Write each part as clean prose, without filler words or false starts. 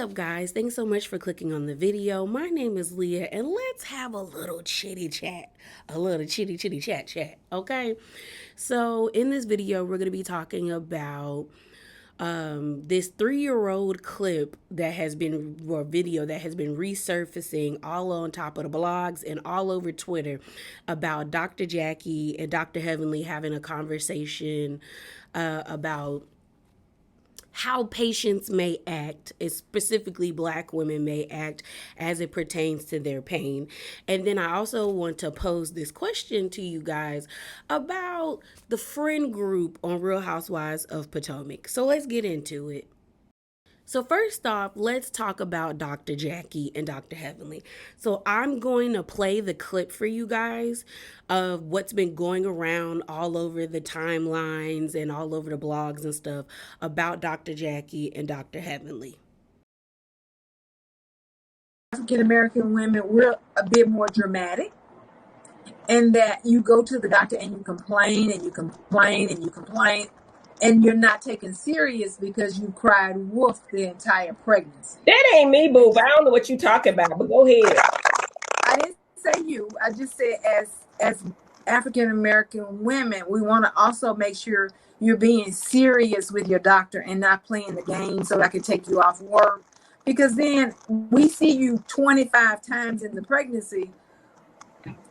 up, guys? Thanks so much for clicking on the video. My name is Leah, and let's have a little chitty chat. A little chitty chat, okay? So, in this video, we're going to be talking about this 3-year-old clip that has been, or video that has been resurfacing all on top of the blogs and all over Twitter about Dr. Jackie and Dr. Heavenly having a conversation about how patients may act, specifically Black women may act as it pertains to their pain. And then I also want to pose this question to you guys about the friend group on Real Housewives of Potomac. So let's get into it. So first off, let's talk about Dr. Jackie and Dr. Heavenly. So I'm going to play the clip for you guys of what's been going around all over the timelines and all over the blogs and stuff about Dr. Jackie and Dr. Heavenly. African American women, we're a bit more dramatic in that you go to the doctor and you complain and you complain and you complain, and you're not taken serious because you cried wolf the entire pregnancy. That ain't me, boo. I don't know what you talking about, but go ahead. I didn't say you. I just said as African American women, we want to also make sure you're being serious with your doctor and not playing the game so I can take you off work. Because then we see you 25 times in the pregnancy.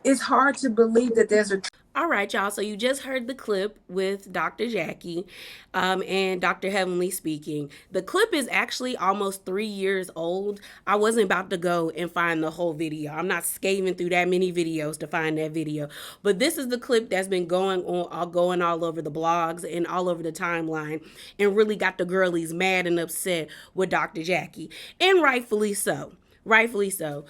It's hard to believe that there's a... All right, y'all. So you just heard the clip with Dr. Jackie and Dr. Heavenly speaking. The clip is actually almost 3 years old. I wasn't about to go and find the whole video. I'm not scaving through that many videos to find that video. But this is the clip that's been going all over the blogs and all over the timeline and really got the girlies mad and upset with Dr. Jackie. And rightfully so. Rightfully so.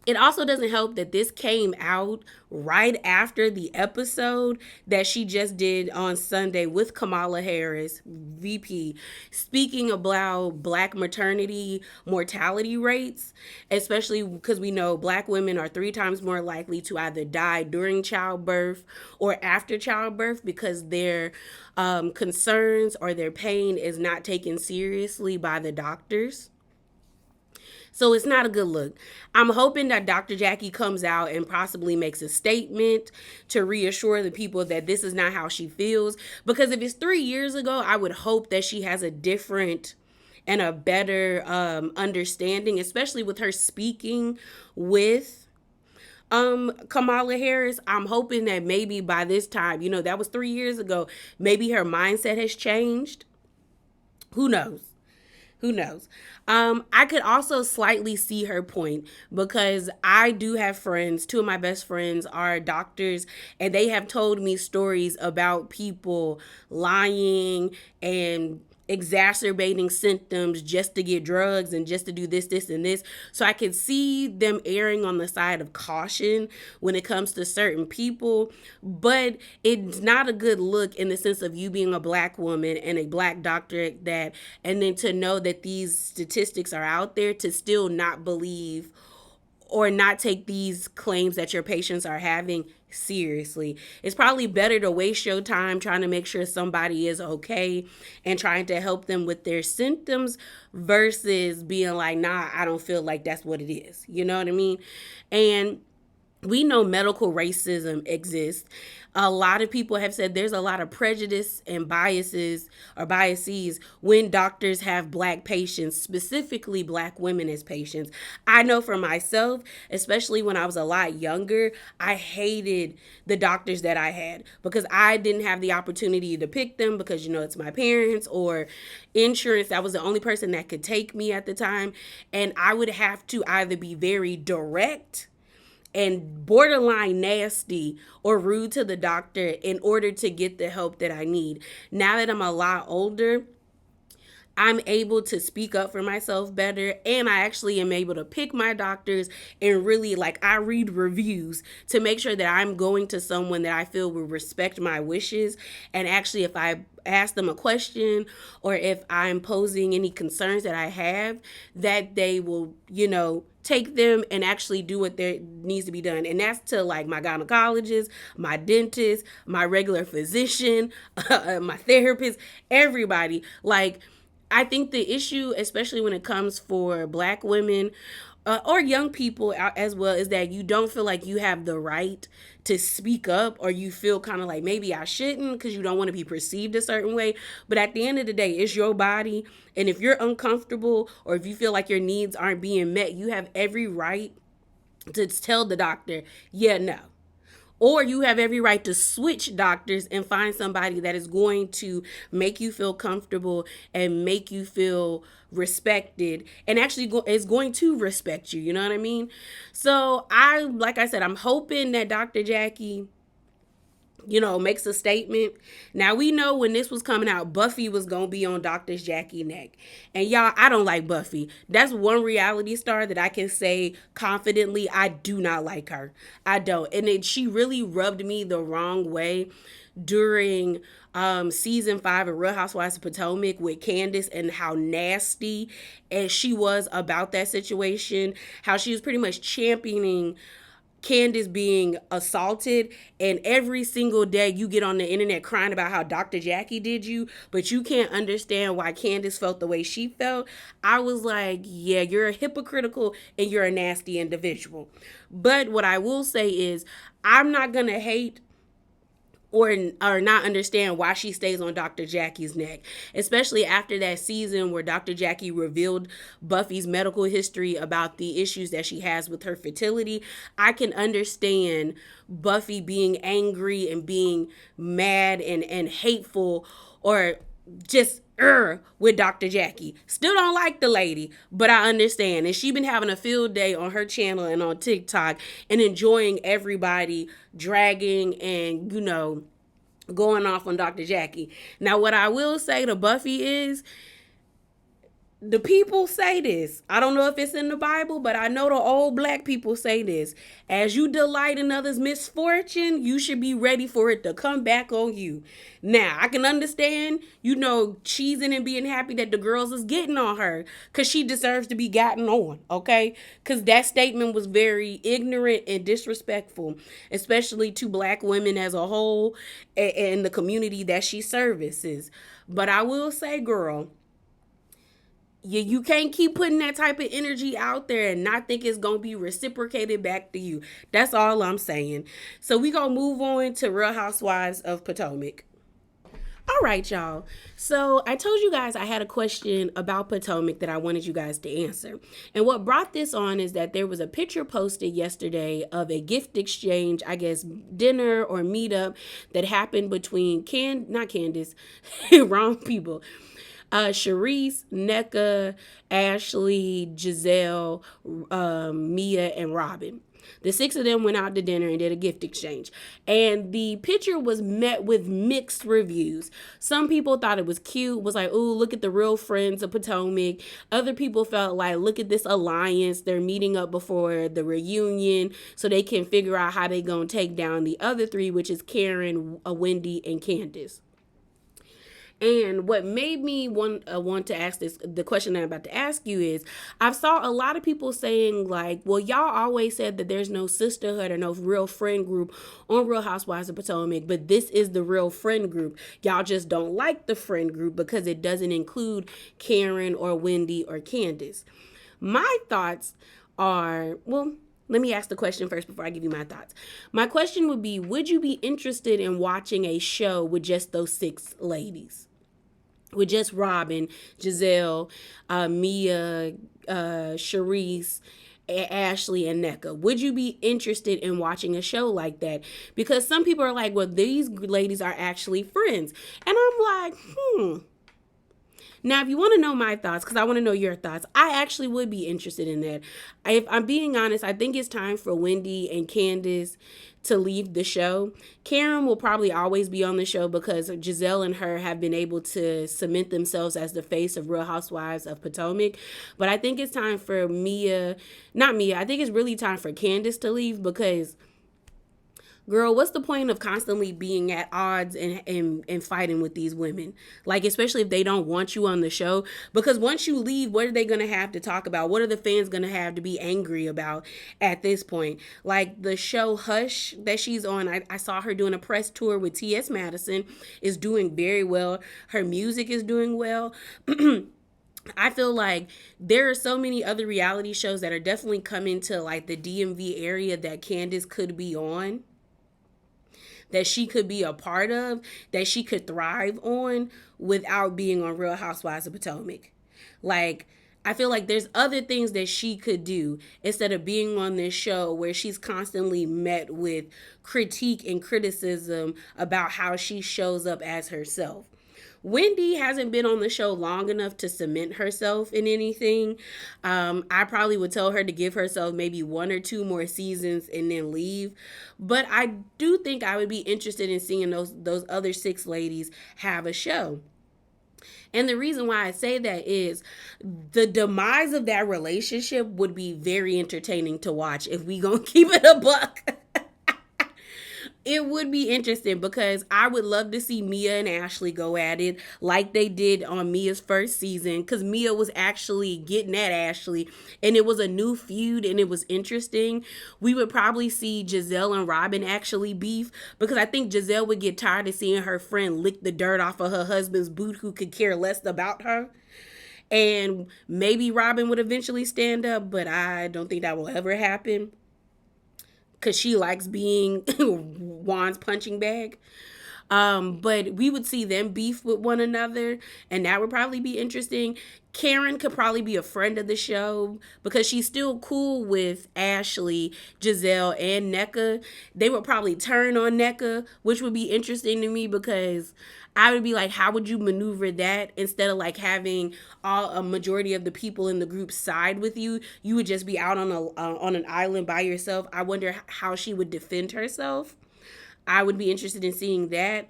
It also doesn't help that this came out right after the episode that she just did on Sunday with Kamala Harris, VP, speaking about Black maternity mortality rates, especially because we know Black women are 3 times more likely to either die during childbirth or after childbirth because their concerns or their pain is not taken seriously by the doctors. So it's not a good look. I'm hoping that Dr. Jackie comes out and possibly makes a statement to reassure the people that this is not how she feels. Because if it's 3 years ago, I would hope that she has a different and a better understanding, especially with her speaking with Kamala Harris. I'm hoping that maybe by this time, that was 3 years ago, maybe her mindset has changed. Who knows? Who knows? I could also slightly see her point because I do have friends. 2 of my best friends are doctors, and they have told me stories about people lying and exacerbating symptoms just to get drugs and just to do this, and this. So I can see them erring on the side of caution when it comes to certain people, but it's not a good look in the sense of you being a Black woman and a Black doctor at that, and then to know that these statistics are out there to still not believe or not take these claims that your patients are having seriously. It's probably better to waste your time trying to make sure somebody is okay and trying to help them with their symptoms versus being like, nah, I don't feel like that's what it is. You know what I mean? And we know medical racism exists. A lot of people have said there's a lot of prejudice and biases when doctors have Black patients, specifically Black women as patients. I know for myself, especially when I was a lot younger, I hated the doctors that I had because I didn't have the opportunity to pick them because, it's my parents or insurance. That was the only person that could take me at the time. And I would have to either be very direct and borderline nasty or rude to the doctor in order to get the help that I need. Now that I'm a lot older, I'm able to speak up for myself better, and I actually am able to pick my doctors and really, I read reviews to make sure that I'm going to someone that I feel will respect my wishes. And actually, if I ask them a question or if I'm posing any concerns that I have, that they will, take them and actually do what there needs to be done. And that's to my gynecologist, my dentist, my regular physician, my therapist, everybody. I think the issue, especially when it comes for Black women or young people as well, is that you don't feel like you have the right to speak up, or you feel kind of like maybe I shouldn't because you don't want to be perceived a certain way. But at the end of the day, it's your body. And if you're uncomfortable or if you feel like your needs aren't being met, you have every right to tell the doctor, yeah, no. Or you have every right to switch doctors and find somebody that is going to make you feel comfortable and make you feel respected, and actually is going to respect you. You know what I mean? So like I said, I'm hoping that Dr. Jackie, makes a statement. Now we know when this was coming out, Buffy was gonna be on Dr. Jackie's neck. And y'all, I don't like Buffy. That's one reality star that I can say confidently I do not like her. I don't. And she really rubbed me the wrong way during season 5 of Real Housewives of Potomac with Candace, and how nasty as she was about that situation, how she was pretty much championing Candace being assaulted, and every single day you get on the internet crying about how Dr. Jackie did you, but you can't understand why Candace felt the way she felt. I was like, yeah, you're a hypocritical and you're a nasty individual. But what I will say is, I'm not gonna hate or not understand why she stays on Dr. Jackie's neck, especially after that season where Dr. Jackie revealed Buffy's medical history about the issues that she has with her fertility. I can understand Buffy being angry and being mad and hateful, or just with Dr. Jackie. Still don't like the lady, but I understand. And she been having a field day on her channel and on TikTok and enjoying everybody dragging and, going off on Dr. Jackie. Now, what I will say to Buffy is, the people say this. I don't know if it's in the Bible, but I know the old Black people say this. As you delight in others' misfortune, you should be ready for it to come back on you. Now, I can understand, cheesing and being happy that the girls is getting on her, because she deserves to be gotten on, okay? Because that statement was very ignorant and disrespectful, especially to Black women as a whole and the community that she services. But I will say, girl, you can't keep putting that type of energy out there and not think it's gonna be reciprocated back to you. That's all I'm saying. So we gonna move on to Real Housewives of Potomac. All right, y'all. So I told you guys I had a question about Potomac that I wanted you guys to answer. And what brought this on is that there was a picture posted yesterday of a gift exchange, I guess, dinner or meetup that happened between not Candace, wrong people. Sharice, Nneka, Ashley, Giselle, Mia, and Robin. The 6 of them went out to dinner and did a gift exchange. And the picture was met with mixed reviews. Some people thought it was cute, was like, ooh, look at the real friends of Potomac. Other people felt like, look at this alliance. They're meeting up before the reunion so they can figure out how they gonna take down the other 3, which is Karen, Wendy, and Candace. And what made me want to ask the question that I'm about to ask you is, I've saw a lot of people saying like, well, y'all always said that there's no sisterhood or no real friend group on Real Housewives of Potomac, but this is the real friend group. Y'all just don't like the friend group because it doesn't include Karen or Wendy or Candace. My thoughts are, well, let me ask the question first before I give you my thoughts. My question would be, would you be interested in watching a show with just those 6 ladies? With just Robin, Giselle, Mia, Sharice, Ashley, and Nneka. Would you be interested in watching a show like that? Because some people are like, well, these ladies are actually friends. And I'm like, Now, if you want to know my thoughts, because I want to know your thoughts, I actually would be interested in that. If I'm being honest, I think it's time for Wendy and Candace to leave the show. Karen will probably always be on the show because Giselle and her have been able to cement themselves as the face of Real Housewives of Potomac. But I think it's time for I think it's really time for Candace to leave, because girl, what's the point of constantly being at odds and fighting with these women? Like, especially if they don't want you on the show. Because once you leave, what are they going to have to talk about? What are the fans going to have to be angry about at this point? Like, the show Hush that she's on, I saw her doing a press tour with T.S. Madison, is doing very well. Her music is doing well. I feel like there are so many other reality shows that are definitely coming to like the DMV area that Candace could be on, that she could be a part of, that she could thrive on without being on Real Housewives of Potomac. Like, I feel like there's other things that she could do instead of being on this show where she's constantly met with critique and criticism about how she shows up as herself. Wendy hasn't been on the show long enough to cement herself in anything. I probably would tell her to give herself maybe one or two more seasons and then leave. But I do think I would be interested in seeing those other six ladies have a show. And the reason why I say that is the demise of that relationship would be very entertaining to watch if we gonna keep it a buck. It would be interesting because I would love to see Mia and Ashley go at it like they did on Mia's first season, because Mia was actually getting at Ashley and it was a new feud and it was interesting. We would probably see Giselle and Robin actually beef, because I think Giselle would get tired of seeing her friend lick the dirt off of her husband's boot who could care less about her. And maybe Robin would eventually stand up, but I don't think that will ever happen because she likes being Juan's punching bag. But we would see them beef with one another, and that would probably be interesting. Karen could probably be a friend of the show because she's still cool with Ashley, Giselle, and NECA. They would probably turn on NECA, which would be interesting to me because I would be like, how would you maneuver that instead of like having a majority of the people in the group side with you? You would just be out on an island by yourself. I wonder how she would defend herself. I would be interested in seeing that.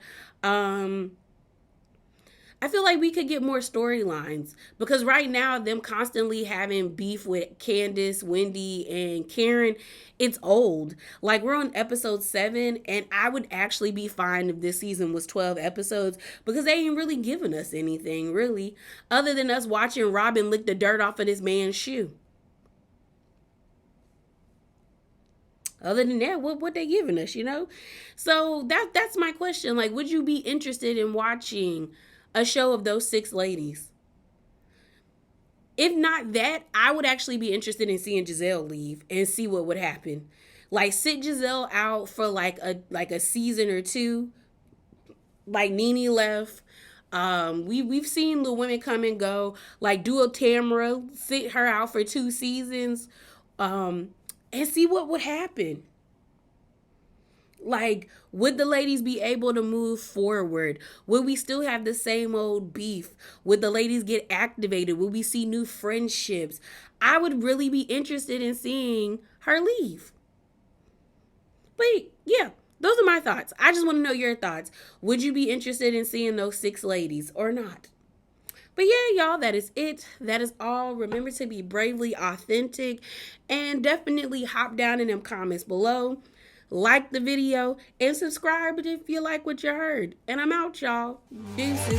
I feel like we could get more storylines because right now them constantly having beef with Candace, Wendy, and Karen, it's old. Like we're on episode 7, and I would actually be fine if this season was 12 episodes because they ain't really giving us anything really other than us watching Robin lick the dirt off of this man's shoe. Other than that, what they giving us, you know? So that's my question. Like, would you be interested in watching a show of those 6 ladies? If not that, I would actually be interested in seeing Giselle leave and see what would happen. Like sit Giselle out for like a season or 2. Like Nene left. We've seen the women come and go. Like do a Tamara, sit her out for 2 seasons. And see what would happen. Like, would the ladies be able to move forward? Would we still have the same old beef? Would the ladies get activated? Would we see new friendships? I would really be interested in seeing her leave. But yeah, those are my thoughts. I just want to know your thoughts. Would you be interested in seeing those 6 ladies or not? But yeah, y'all, that is it. That is all. Remember to be bravely authentic and definitely hop down in them comments below. Like the video and subscribe if you like what you heard. And I'm out, y'all. Deuces.